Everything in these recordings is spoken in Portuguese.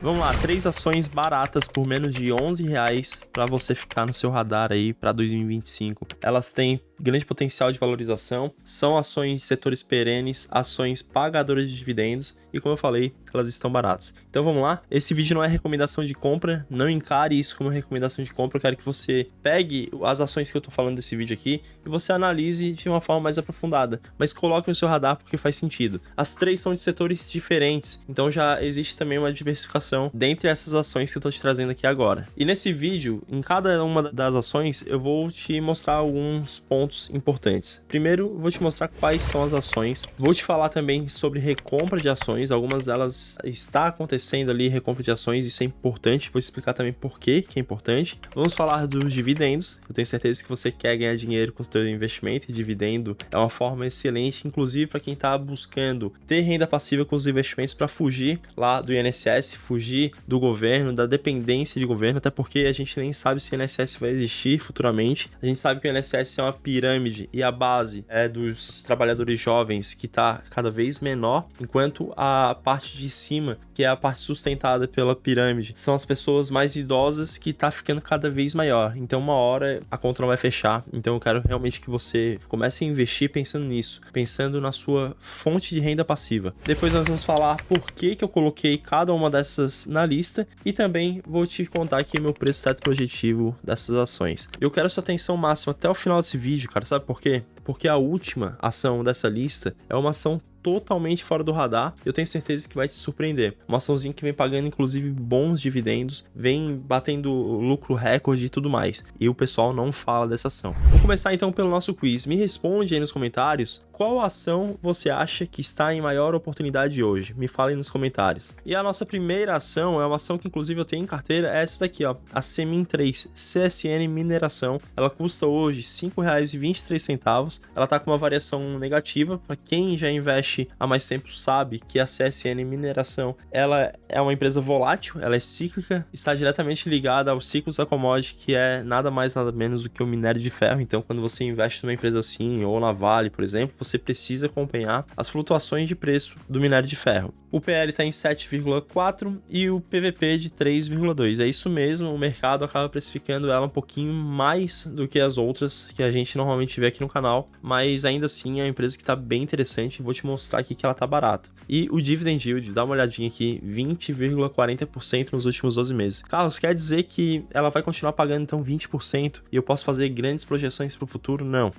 Vamos lá, 3 ações baratas por menos de R$11 para você ficar no seu radar aí para 2025. Elas têm grande potencial de valorização, são ações de setores perenes, ações pagadoras de dividendos e, como eu falei, elas estão baratas. Então vamos lá, esse vídeo não é recomendação de compra, não encare isso como recomendação de compra. Eu quero que você pegue as ações que eu tô falando desse vídeo aqui e você analise de uma forma mais aprofundada, mas coloque no seu radar porque faz sentido. As 3 são de setores diferentes, então já existe também uma diversificação dentre essas ações que eu tô te trazendo aqui agora. E nesse vídeo, em cada uma das ações, eu vou te mostrar alguns pontos importantes. Primeiro, eu vou te mostrar quais são as ações, vou te falar também sobre recompra de ações, algumas delas está acontecendo ali, recompra de ações, isso é importante, vou explicar também por que é importante. Vamos falar dos dividendos, eu tenho certeza que você quer ganhar dinheiro com o seu investimento e dividendo é uma forma excelente, inclusive para quem está buscando ter renda passiva com os investimentos para fugir lá do INSS, fugir do governo, da dependência de governo, até porque a gente nem sabe se o INSS vai existir futuramente. A gente sabe que o INSS é uma pirâmide e a base é dos trabalhadores jovens que está cada vez menor, enquanto a parte de cima, que é a parte sustentada pela pirâmide, são as pessoas mais idosas que está ficando cada vez maior. Então uma hora a conta não vai fechar. Então eu quero realmente que você comece a investir pensando nisso, pensando na sua fonte de renda passiva. Depois nós vamos falar por que eu coloquei cada uma dessas na lista e também vou te contar aqui meu preço teto projetivo dessas ações. Eu quero sua atenção máxima até o final desse vídeo, cara. Sabe por quê? Porque a última ação dessa lista é uma ação totalmente fora do radar, eu tenho certeza que vai te surpreender. Uma açãozinha que vem pagando inclusive bons dividendos, vem batendo lucro recorde e tudo mais. E o pessoal não fala dessa ação. Vamos começar então pelo nosso quiz. Me responde aí nos comentários qual ação você acha que está em maior oportunidade hoje. Me fala aí nos comentários. E a nossa primeira ação é uma ação que inclusive eu tenho em carteira, é essa daqui, ó, a Semin 3 CSN Mineração. Ela custa hoje R$ 5,23. Ela tá com uma variação negativa. Para quem já investe há mais tempo sabe que a CSN Mineração ela é uma empresa volátil, ela é cíclica, está diretamente ligada aos ciclos da commodity, que é nada mais nada menos do que o minério de ferro. Então quando você investe numa empresa assim, ou na Vale, por exemplo, você precisa acompanhar as flutuações de preço do minério de ferro. O PL está em 7,4 e o PVP de 3,2. É isso mesmo, o mercado acaba precificando ela um pouquinho mais do que as outras que a gente normalmente vê aqui no canal, mas ainda assim é uma empresa que está bem interessante. Vou te mostrar aqui que ela tá barata. E o dividend yield, dá uma olhadinha aqui, 20,40% nos últimos 12 meses. Carlos, quer dizer que ela vai continuar pagando então 20% e eu posso fazer grandes projeções para o futuro? Não,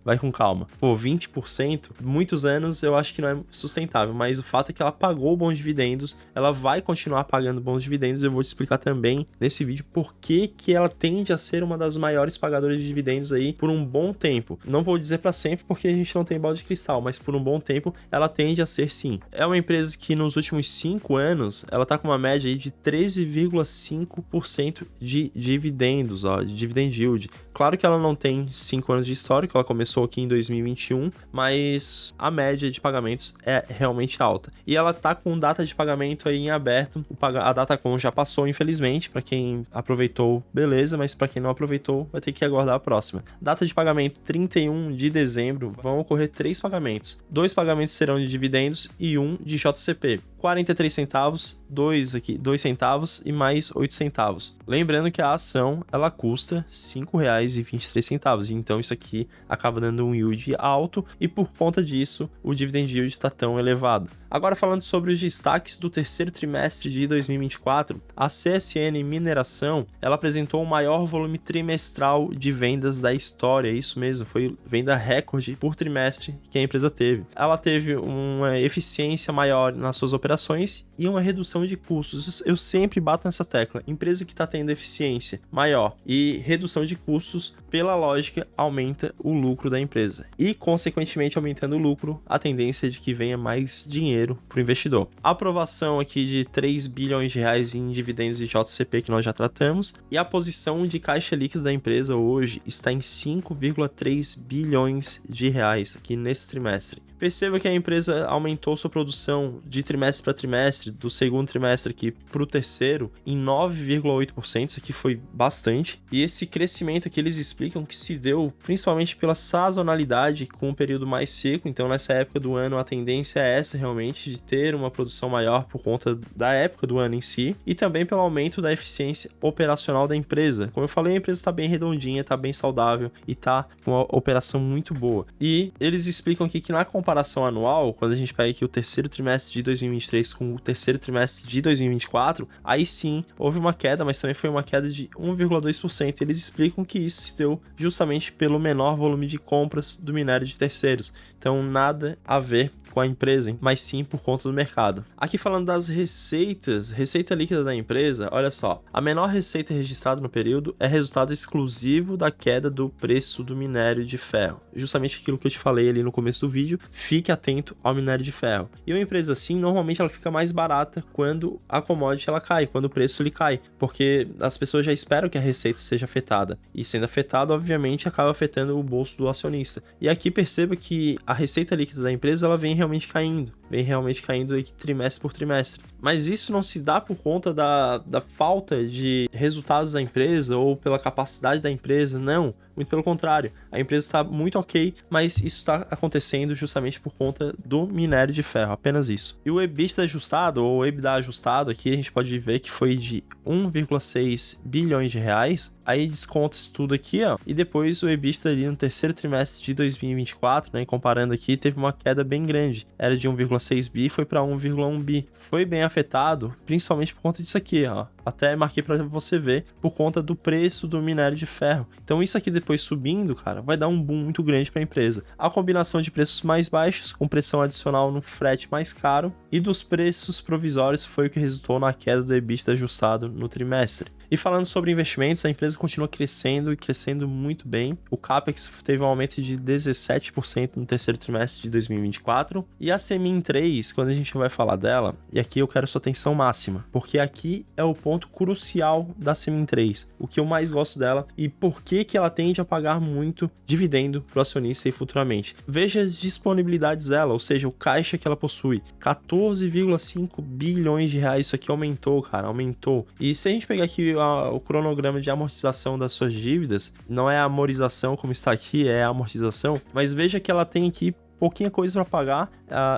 vai com calma. Pô, 20%, muitos anos eu acho que não é sustentável, mas o fato é que ela pagou bons dividendos, ela vai continuar pagando bons dividendos. Eu vou te explicar também nesse vídeo por que ela tende a ser uma das maiores pagadoras de dividendos aí por um bom tempo. Não vou dizer para sempre porque a gente não tem bola de cristal, mas por um bom tempo ela tende a ser sim. É uma empresa que nos últimos 5 anos ela tá com uma média aí de 13,5% de dividendos, ó, de dividend yield. Claro que ela não tem 5 anos de histórico, ela começou aqui em 2021, mas a média de pagamentos é realmente alta. E ela tá com data de pagamento aí em aberto. A Datacom já passou, infelizmente. Para quem aproveitou, beleza, mas para quem não aproveitou, vai ter que aguardar a próxima. Data de pagamento 31 de dezembro, vão ocorrer 3 pagamentos. 2 pagamentos serão de dividendos e 1 de JCP. 43 centavos, 2 centavos e mais 8 centavos. Lembrando que a ação ela custa R$ 5,23, então isso aqui acaba dando um yield alto e por conta disso o dividend yield está tão elevado. Agora falando sobre os destaques do terceiro trimestre de 2024, a CSN Mineração ela apresentou o maior volume trimestral de vendas da história, isso mesmo, foi venda recorde por trimestre que a empresa teve. Ela teve uma eficiência maior nas suas operações e uma redução de custos. Eu sempre bato nessa tecla, empresa que está tendo eficiência maior e redução de custos, pela lógica, aumenta o lucro da empresa e, consequentemente, aumentando o lucro, a tendência é de que venha mais dinheiro para o investidor. A aprovação aqui de 3 bilhões de reais em dividendos de JCP que nós já tratamos, e a posição de caixa líquido da empresa hoje está em 5,3 bilhões de reais aqui nesse trimestre. Perceba que a empresa aumentou sua produção de trimestre para trimestre, do segundo trimestre aqui para o terceiro, em 9,8%, isso aqui foi bastante. E esse crescimento aqui eles explicam que se deu principalmente pela sazonalidade com um período mais seco, então nessa época do ano a tendência é essa realmente, de ter uma produção maior por conta da época do ano em si, e também pelo aumento da eficiência operacional da empresa. Como eu falei, a empresa está bem redondinha, está bem saudável e está com uma operação muito boa. E eles explicam aqui que na comparação anual, quando a gente pega aqui o terceiro trimestre de 2023 com o terceiro trimestre de 2024, aí sim houve uma queda, mas também foi uma queda de 1,2%. Eles explicam que isso se deu justamente pelo menor volume de compras do minério de terceiros. Então nada a ver com a empresa, mas sim por conta do mercado. Aqui falando das receitas, receita líquida da empresa, olha só, a menor receita registrada no período é resultado exclusivo da queda do preço do minério de ferro. Justamente aquilo que eu te falei ali no começo do vídeo, fique atento ao minério de ferro. E uma empresa assim, normalmente ela fica mais barata quando a commodity ela cai, quando o preço ele cai, porque as pessoas já esperam que a receita seja afetada, e sendo afetada, obviamente, acaba afetando o bolso do acionista. E aqui perceba que a receita líquida da empresa, ela vem realmente caindo aí trimestre por trimestre. Mas isso não se dá por conta da falta de resultados da empresa ou pela capacidade da empresa, não. Muito pelo contrário, a empresa está muito ok, mas isso está acontecendo justamente por conta do minério de ferro, apenas isso. E o EBITDA ajustado, ou EBITDA ajustado, aqui a gente pode ver que foi de 1,6 bilhões de reais, aí desconta isso tudo aqui, ó, e depois o EBITDA ali no terceiro trimestre de 2024, né, comparando aqui, teve uma queda bem grande, era de 1,6 bi, foi para 1,1 bi. Foi bem afetado, principalmente por conta disso aqui, ó. Até marquei para você ver, por conta do preço do minério de ferro. Então isso aqui depois subindo, cara, vai dar um boom muito grande para a empresa. A combinação de preços mais baixos, com pressão adicional no frete mais caro, e dos preços provisórios foi o que resultou na queda do EBITDA ajustado no trimestre. E falando sobre investimentos, a empresa continua crescendo e crescendo muito bem. O CAPEX teve um aumento de 17% no terceiro trimestre de 2024. E a Semin 3, quando a gente vai falar dela, e aqui eu quero sua atenção máxima, porque aqui é o ponto crucial da Semin 3, o que eu mais gosto dela e por que ela tende a pagar muito dividendo para o acionista e futuramente. Veja as disponibilidades dela, ou seja, o caixa que ela possui, 14,5 bilhões de reais, isso aqui aumentou, cara, aumentou. E se a gente pegar aqui o cronograma de amortização das suas dívidas, não é a amortização como está aqui, é a amortização, mas veja que ela tem aqui pouquinha coisa para pagar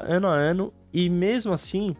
ano a ano. E mesmo assim,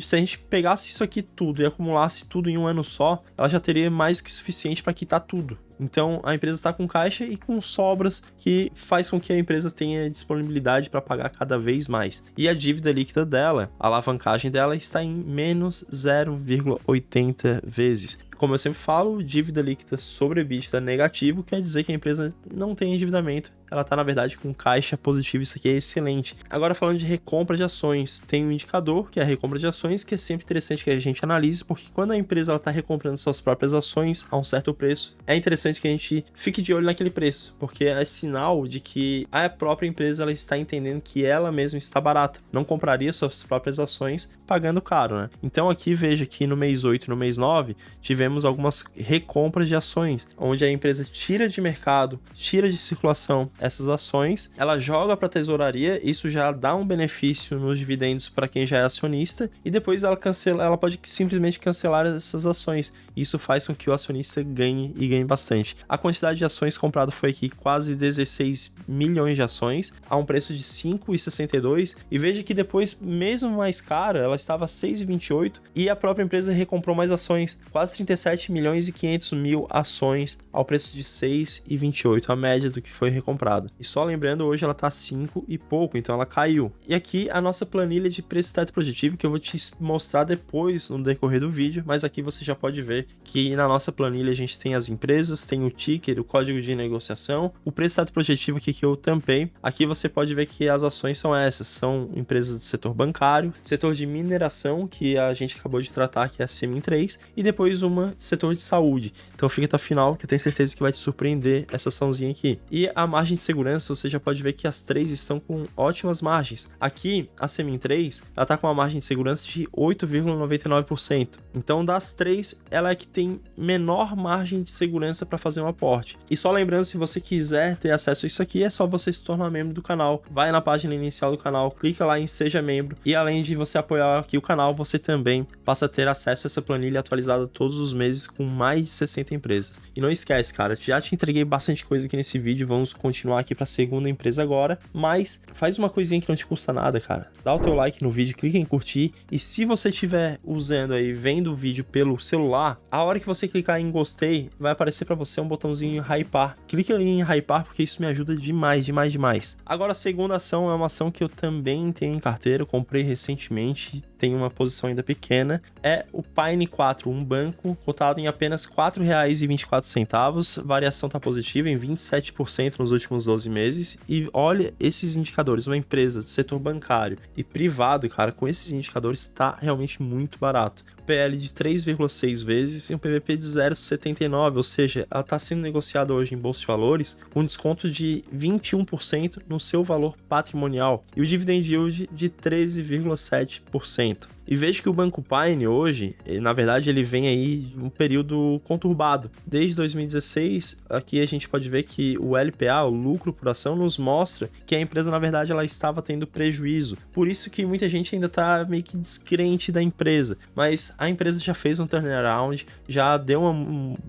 se a gente pegasse isso aqui tudo e acumulasse tudo em um ano só, ela já teria mais do que suficiente para quitar tudo. Então a empresa está com caixa e com sobras, que faz com que a empresa tenha disponibilidade para pagar cada vez mais. E a dívida líquida dela, a alavancagem dela, está em menos 0,80 vezes. Como eu sempre falo, dívida líquida sobre EBITDA negativo quer dizer que a empresa não tem endividamento, ela está na verdade com caixa positivo, isso aqui é excelente. Agora falando de recompra de ações, tem um indicador que é a recompra de ações, que é sempre interessante que a gente analise, porque quando a empresa está recomprando suas próprias ações a um certo preço, é interessante que a gente fique de olho naquele preço, porque é sinal de que a própria empresa ela está entendendo que ela mesma está barata, não compraria suas próprias ações pagando caro, né? Então aqui veja que no mês 8 e no mês 9 tivemos algumas recompras de ações, onde a empresa tira de mercado, tira de circulação essas ações, ela joga para a tesouraria, isso já dá um benefício nos dividendos para quem já é acionista, e depois ela pode simplesmente cancelar essas ações. Isso faz com que o acionista ganhe e ganhe bastante. A quantidade de ações compradas foi aqui quase 16 milhões de ações, a um preço de 5,62, e veja que depois, mesmo mais cara, ela estava 6,28, e a própria empresa recomprou mais ações, quase 37 milhões e 500 mil ações ao preço de 6,28, a média do que foi recomprado. E só lembrando, hoje ela está 5 e pouco, então ela caiu. E aqui a nossa planilha de preço teto projetivo, que eu vou te mostrar depois no decorrer do vídeo, mas aqui você já pode ver que na nossa planilha a gente tem as empresas, tem o ticker, o código de negociação, o preço teto projetivo aqui que eu tampei. Aqui você pode ver que as ações são essas, são empresas do setor bancário, setor de mineração, que a gente acabou de tratar, que é a Semin 3, e depois uma setor de saúde. Então fica até o final, que eu tenho certeza que vai te surpreender essa açãozinha aqui. E a margem de segurança, você já pode ver que as três estão com ótimas margens. Aqui, a Semin 3, ela tá com uma margem de segurança de 8,99%. Então, das três, ela é que tem menor margem de segurança para fazer um aporte. E só lembrando, se você quiser ter acesso a isso aqui, é só você se tornar membro do canal. Vai na página inicial do canal, clica lá em Seja Membro, e além de você apoiar aqui o canal, você também passa a ter acesso a essa planilha atualizada todos os meses com mais de 60 empresas. E não esquece, cara, já te entreguei bastante coisa aqui nesse vídeo, vamos continuar aqui para a segunda empresa agora, mas faz uma coisinha que não te custa nada, cara. Dá o teu like no vídeo, clica em curtir, e se você estiver usando aí, vendo o vídeo pelo celular, a hora que você clicar em gostei, vai aparecer para você um botãozinho hypar. Clica ali em hypar porque isso me ajuda demais, demais, demais. Agora a segunda ação é uma ação que eu também tenho em carteira, eu comprei recentemente, tem uma posição ainda pequena, é o Pine 4, um banco cotado em apenas R$ 4,24, variação tá positiva em 27% nos últimos 12 meses, e olha esses indicadores, uma empresa do setor bancário e privado, cara, com esses indicadores tá realmente muito barato. PL de 3,6 vezes e um PVP de 0,79, ou seja, ela está sendo negociada hoje em bolsa de valores com desconto de 21% no seu valor patrimonial e o dividend yield de 13,7%. E veja que o Banco Pine hoje, na verdade, ele vem aí um período conturbado. Desde 2016, aqui a gente pode ver que o LPA, o lucro por ação, nos mostra que a empresa, na verdade, ela estava tendo prejuízo. Por isso que muita gente ainda está meio que descrente da empresa. Mas a empresa já fez um turnaround, já deu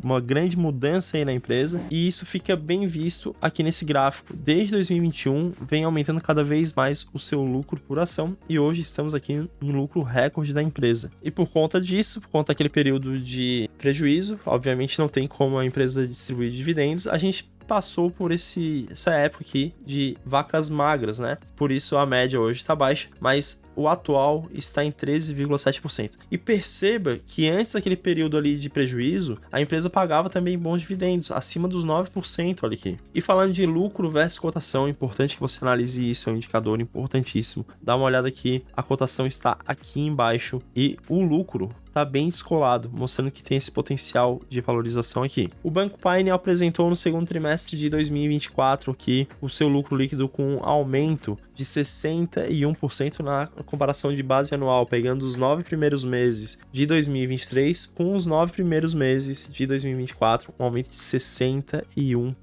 uma grande mudança aí na empresa, e isso fica bem visto aqui nesse gráfico. Desde 2021, vem aumentando cada vez mais o seu lucro por ação, e hoje estamos aqui em lucro recorde da empresa. E por conta disso, por conta daquele período de prejuízo, obviamente não tem como a empresa distribuir dividendos, a gente passou por essa época aqui de vacas magras, né? Por isso a média hoje está baixa, mas o atual está em 13,7%. E perceba que antes daquele período ali de prejuízo, a empresa pagava também bons dividendos, acima dos 9%, olha aqui. E falando de lucro versus cotação, é importante que você analise isso, é um indicador importantíssimo. Dá uma olhada aqui, a cotação está aqui embaixo e o lucro está bem descolado, mostrando que tem esse potencial de valorização aqui. O Banco Pine apresentou no segundo trimestre de 2024 aqui o seu lucro líquido com um aumento de 61% na comparação de base anual, pegando os 9 primeiros meses de 2023 com os 9 primeiros meses de 2024, um aumento de 61%.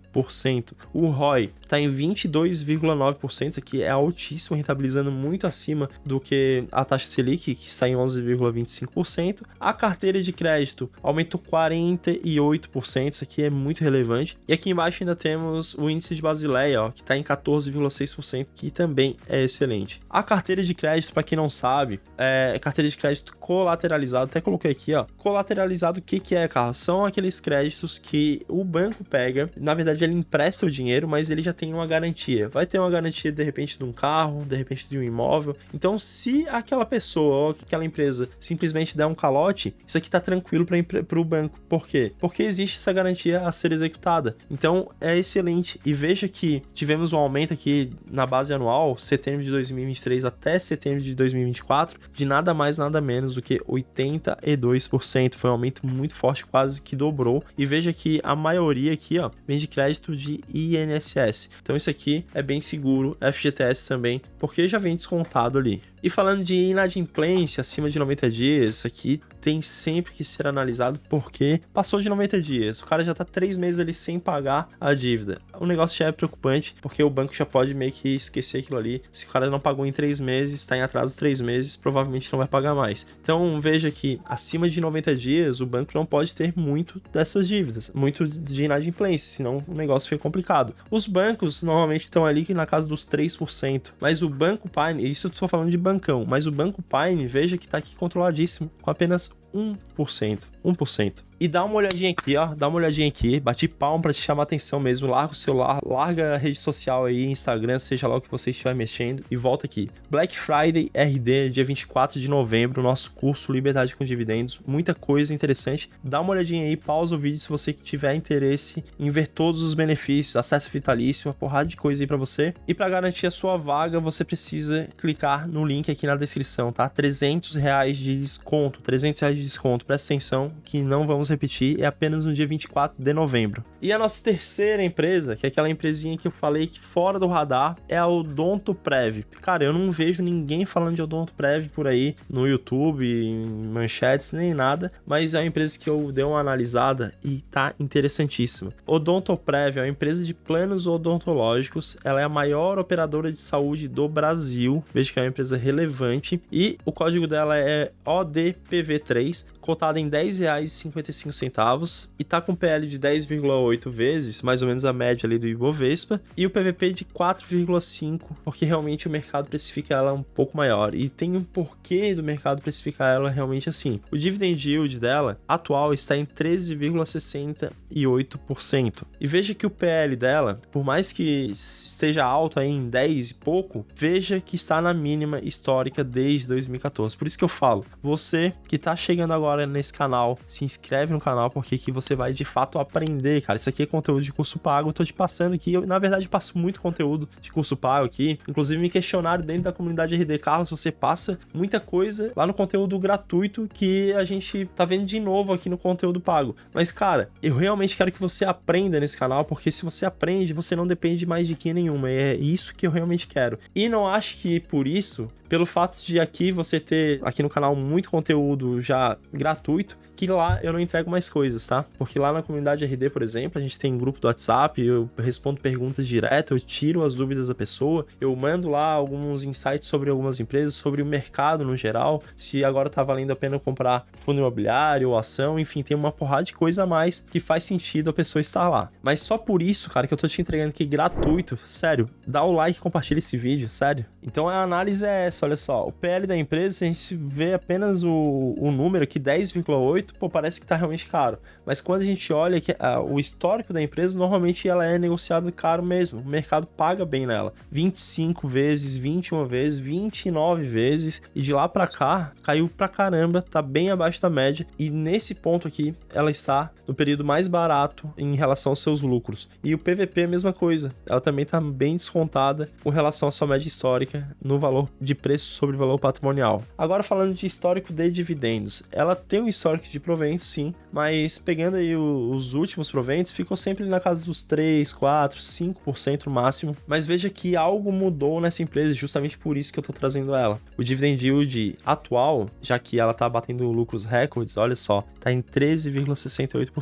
O ROI está em 22,9%, isso aqui é altíssimo, rentabilizando muito acima do que a taxa Selic, que está em 11,25%. A carteira de crédito aumentou 48%, isso aqui é muito relevante. E aqui embaixo ainda temos o índice de Basileia, que está em 14,6%, que também é excelente. A carteira de crédito, para quem não sabe, é carteira de crédito colateralizado, até coloquei aqui, ó. Colateralizado, o que é, Carlos? São aqueles créditos que o banco pega, na verdade ele empresta o dinheiro, mas ele já tem uma garantia. Vai ter uma garantia, de repente, de um carro, de repente de um imóvel. Então, se aquela pessoa ou aquela empresa simplesmente der um calote, isso aqui tá tranquilo para o banco. Por quê? Porque existe essa garantia a ser executada. Então, é excelente. E veja que tivemos um aumento aqui na base anual, setembro de 2023 até setembro de 2024, de nada mais, nada menos do que 82%. Foi um aumento muito forte, quase que dobrou. E veja que a maioria aqui, ó, vem de crédito de INSS. Então isso aqui é bem seguro, FGTS também, porque já vem descontado ali. E falando de inadimplência acima de 90 dias, isso aqui tem sempre que ser analisado porque passou de 90 dias, o cara já tá 3 meses ali sem pagar a dívida. O negócio já é preocupante, porque o banco já pode meio que esquecer aquilo ali. Se o cara não pagou em 3 meses, está em atraso 3 meses, provavelmente não vai pagar mais. Então veja que acima de 90 dias, o banco não pode ter muito dessas dívidas, muito de inadimplência, senão o negócio fica complicado. Os bancos normalmente estão ali na casa dos 3%, mas o Banco Pine, isso eu tô falando de bancão, mas o Banco Pine, veja que tá aqui controladíssimo, com apenas 1%. E dá uma olhadinha aqui, ó. Dá uma olhadinha aqui. Bati palma pra te chamar a atenção mesmo. Larga o celular, larga a rede social aí, Instagram, seja lá o que você estiver mexendo. E volta aqui. Black Friday RD, dia 24 de novembro. Nosso curso Liberdade com Dividendos. Muita coisa interessante. Dá uma olhadinha aí, pausa o vídeo se você tiver interesse em ver todos os benefícios. Acesso vitalício, uma porrada de coisa aí pra você. E pra garantir a sua vaga, você precisa clicar no link aqui na descrição, tá? R$300 de desconto. R$300 de desconto. Presta atenção que não vamos repetir, é apenas no dia 24 de novembro. E a nossa terceira empresa, que é aquela empresinha que eu falei que fora do radar, é a Odontoprev. Cara, eu não vejo ninguém falando de Odontoprev por aí no YouTube, em manchetes, nem nada, mas é uma empresa que eu dei uma analisada e tá interessantíssima. Odontoprev é uma empresa de planos odontológicos, ela é a maior operadora de saúde do Brasil, veja que é uma empresa relevante, e o código dela é ODPV3, cotada em R$10,55 e tá com PL de 10,8 vezes, mais ou menos a média ali do Ibovespa, e o PVP de 4,5, porque realmente o mercado precifica ela um pouco maior, e tem um porquê do mercado precificar ela realmente assim. O dividend yield dela atual está em 13,68%, e veja que o PL dela, por mais que esteja alto aí em 10 e pouco, veja que está na mínima histórica desde 2014. Por isso que eu falo, você que tá chegando agora nesse canal, se inscreve no canal, porque aqui você vai de fato aprender, cara. Isso aqui é conteúdo de curso pago, eu tô te passando aqui, eu na verdade passo muito conteúdo de curso pago aqui, inclusive me questionaram dentro da comunidade RD, Carlos, você passa muita coisa lá no conteúdo gratuito que a gente tá vendo de novo aqui no conteúdo pago. Mas cara, eu realmente quero que você aprenda nesse canal, porque se você aprende, você não depende mais de quem nenhuma, é isso que eu realmente quero. E não acho que por isso, pelo fato de aqui você ter aqui no canal muito conteúdo já gratuito, que lá eu não entrego mais coisas, tá? Porque lá na comunidade RD, por exemplo, a gente tem um grupo do WhatsApp, eu respondo perguntas direto, eu tiro as dúvidas da pessoa, eu mando lá alguns insights sobre algumas empresas, sobre o mercado no geral, se agora tá valendo a pena comprar fundo imobiliário ou ação, enfim, tem uma porrada de coisa a mais que faz sentido a pessoa estar lá. Mas só por isso, cara, que eu tô te entregando aqui gratuito, sério, dá o like e compartilha esse vídeo, sério. Então a análise é essa, olha só, o PL da empresa, se a gente vê apenas o número aqui, 10,8, pô, parece que tá realmente caro. Mas quando a gente olha que o histórico da empresa, normalmente ela é negociada caro mesmo. O mercado paga bem nela. 25 vezes, 21 vezes, 29 vezes. E de lá pra cá, caiu pra caramba, tá bem abaixo da média. E nesse ponto aqui, ela está no período mais barato em relação aos seus lucros. E o PVP é a mesma coisa. Ela também tá bem descontada com relação à sua média histórica no valor de preço sobre valor patrimonial. Agora falando de histórico de dividendos. Ela tem um histórico de proventos, sim, mas pegando aí os últimos proventos, ficou sempre na casa dos 3, 4, 5% no máximo, mas veja que algo mudou nessa empresa, justamente por isso que eu tô trazendo ela. O dividend yield atual, já que ela tá batendo lucros recordes, olha só, tá em 13,68%.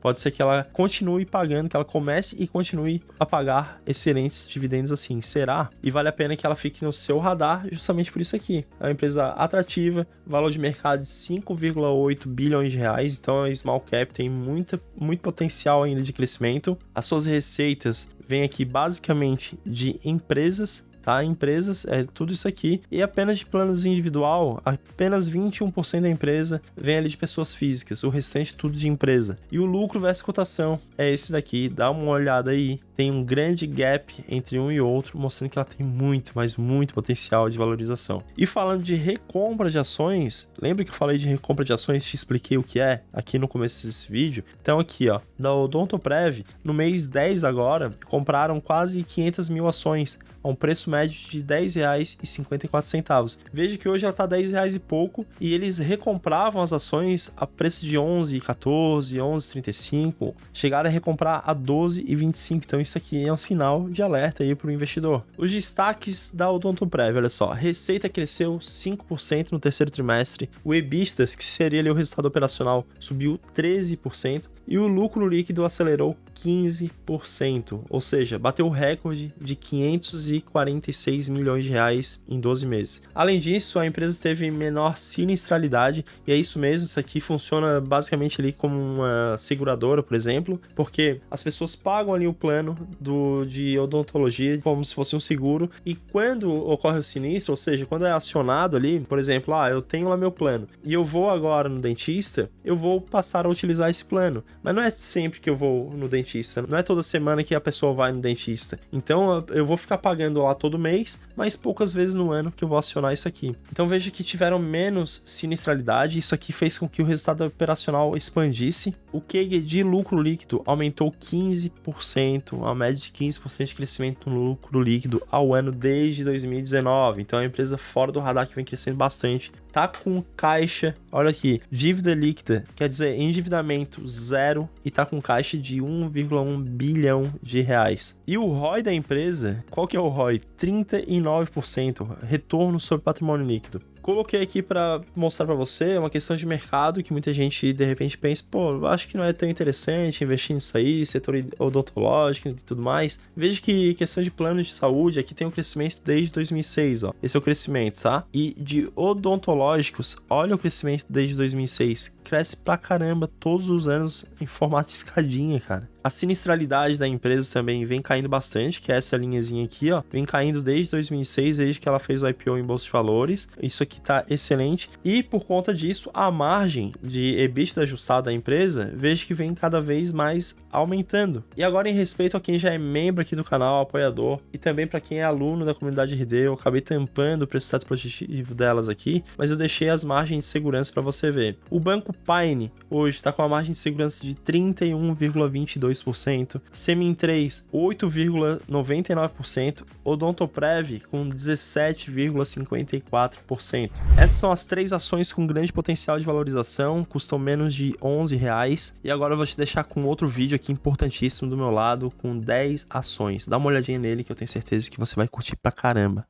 Pode ser que ela continue pagando, que ela comece e continue a pagar excelentes dividendos assim, será? E vale a pena que ela fique no seu radar justamente por isso aqui. É uma empresa atrativa, valor de mercado de 5,8 bilhões de reais, então a small cap tem muito potencial ainda de crescimento. As suas receitas vêm aqui basicamente de empresas, tá? Empresas, é tudo isso aqui, e apenas de planos individual, apenas 21% da empresa vem ali de pessoas físicas, o restante tudo de empresa. E o lucro versus cotação é esse daqui, dá uma olhada aí, tem um grande gap entre um e outro, mostrando que ela tem muito, mas muito potencial de valorização. E falando de recompra de ações, lembra que eu falei de recompra de ações, te expliquei o que é aqui no começo desse vídeo? Então aqui, ó, da Odontoprev, no mês 10 agora, compraram quase 500 mil ações, a um preço médio de R$10,54. Veja que hoje ela está R$10 e pouco, e eles recompravam as ações a preço de R$11,14, R$11,35, chegaram a recomprar a R$12,25, então isso aqui é um sinal de alerta aí para o investidor. Os destaques da Odontoprev, olha só, a receita cresceu 5% no terceiro trimestre, o EBITDA, que seria ali o resultado operacional, subiu 13%, e o lucro líquido acelerou 15%, ou seja, bateu o recorde de 546 milhões de reais em 12 meses. Além disso, a empresa teve menor sinistralidade, e é isso mesmo, isso aqui funciona basicamente ali como uma seguradora, por exemplo, porque as pessoas pagam ali o plano de odontologia como se fosse um seguro, e quando ocorre o sinistro, ou seja, quando é acionado ali, por exemplo, eu tenho lá meu plano, e eu vou agora no dentista, eu vou passar a utilizar esse plano, mas não é sempre que eu vou no dentista, não é toda semana que a pessoa vai no dentista, então eu vou ficar pagando lá todo mês, mas poucas vezes no ano que eu vou acionar isso aqui. Então veja que tiveram menos sinistralidade, isso aqui fez com que o resultado operacional expandisse, o CAGR de lucro líquido aumentou 15%, uma média de 15% de crescimento no lucro líquido ao ano desde 2019, então é uma empresa fora do radar que vem crescendo bastante tá com caixa, olha aqui, dívida líquida, quer dizer, endividamento zero e tá com caixa de 1,1 bilhão de reais. E o ROI da empresa, qual que é o ROI? 39%, retorno sobre patrimônio líquido. Coloquei aqui para mostrar para você, é uma questão de mercado que muita gente de repente pensa, pô, acho que não é tão interessante investir nisso aí, setor odontológico e tudo mais. Veja que questão de planos de saúde, aqui tem um crescimento desde 2006, ó. Esse é o crescimento, tá? E de odontológicos, olha o crescimento desde 2006. Cresce pra caramba todos os anos em formato de escadinha, cara. A sinistralidade da empresa também vem caindo bastante, que é essa linhazinha aqui, ó. Vem caindo desde 2006, desde que ela fez o IPO em Bolsa de Valores. Isso aqui tá excelente. E por conta disso, a margem de EBITDA ajustada da empresa, vejo que vem cada vez mais aumentando. E agora, em respeito a quem já é membro aqui do canal, apoiador, e também para quem é aluno da comunidade RD, eu acabei tampando o preço positivo delas aqui, mas eu deixei as margens de segurança para você ver. O Banco Pine hoje está com a margem de segurança de 31,22%, Semin 3, 8,99%, Odontoprev com 17,54%. Essas são as 3 ações com grande potencial de valorização, custam menos de R$11. E agora eu vou te deixar com outro vídeo aqui importantíssimo do meu lado, com 10 ações. Dá uma olhadinha nele que eu tenho certeza que você vai curtir pra caramba.